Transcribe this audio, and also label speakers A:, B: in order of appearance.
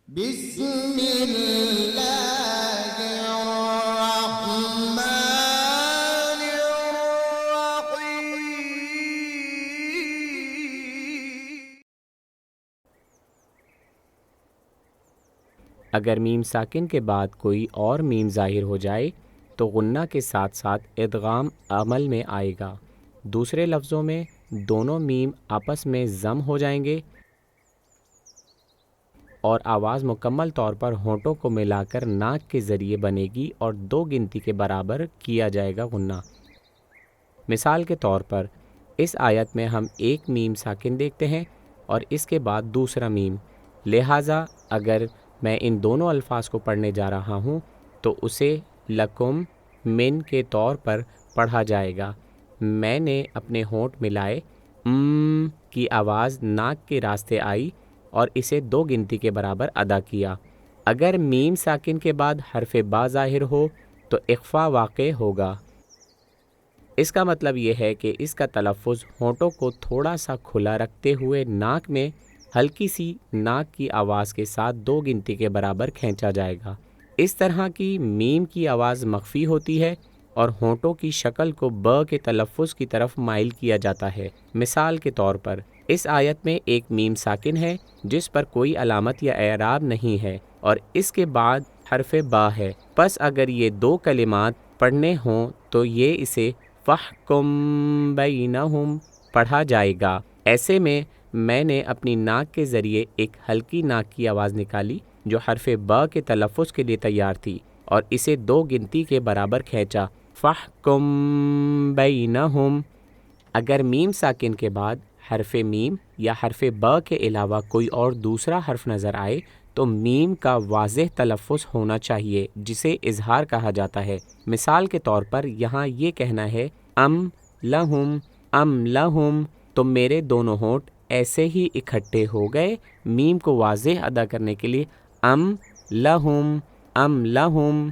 A: بسم اللہ الرحمن الرحیم۔
B: اگر میم ساکن کے بعد کوئی اور میم ظاہر ہو جائے تو غنہ کے ساتھ ساتھ ادغام عمل میں آئے گا۔ دوسرے لفظوں میں دونوں میم آپس میں ضم ہو جائیں گے اور آواز مکمل طور پر ہونٹوں کو ملا کر ناک کے ذریعے بنے گی اور 2 گنتی کے برابر کیا جائے گا غنہ۔ مثال کے طور پر اس آیت میں ہم ایک میم ساکن دیکھتے ہیں اور اس کے بعد دوسرا میم، لہٰذا اگر میں ان دونوں الفاظ کو پڑھنے جا رہا ہوں تو اسے لکم من کے طور پر پڑھا جائے گا۔ میں نے اپنے ہونٹ ملائے، کی آواز ناک کے راستے آئی اور اسے 2 گنتی کے برابر ادا کیا۔ اگر میم ساکن کے بعد حرف با ظاہر ہو تو اخفا واقع ہوگا۔ اس کا مطلب یہ ہے کہ اس کا تلفظ ہونٹوں کو تھوڑا سا کھلا رکھتے ہوئے ناک میں ہلکی سی ناک کی آواز کے ساتھ 2 گنتی کے برابر کھینچا جائے گا۔ اس طرح کی میم کی آواز مخفی ہوتی ہے اور ہونٹوں کی شکل کو ب کے تلفظ کی طرف مائل کیا جاتا ہے۔ مثال کے طور پر اس آیت میں ایک میم ساکن ہے جس پر کوئی علامت یا اعراب نہیں ہے اور اس کے بعد حرف با ہے، پس اگر یہ 2 کلمات پڑھنے ہوں تو یہ اسے فَاحْكُم بَيْنَهُمْ پڑھا جائے گا۔ ایسے میں نے اپنی ناک کے ذریعے ایک ہلکی ناک کی آواز نکالی جو حرف با کے تلفظ کے لیے تیار تھی اور اسے 2 گنتی کے برابر کھینچا، فَاحْكُم بَيْنَهُمْ۔ اگر میم ساکن کے بعد حرف میم یا حرف با کے علاوہ کوئی اور دوسرا حرف نظر آئے تو میم کا واضح تلفظ ہونا چاہیے جسے اظہار کہا جاتا ہے۔ مثال کے طور پر یہاں یہ کہنا ہے ام لہم، تو میرے دونوں ہونٹ ایسے ہی اکٹھے ہو گئے میم کو واضح ادا کرنے کے لیے ام لہم۔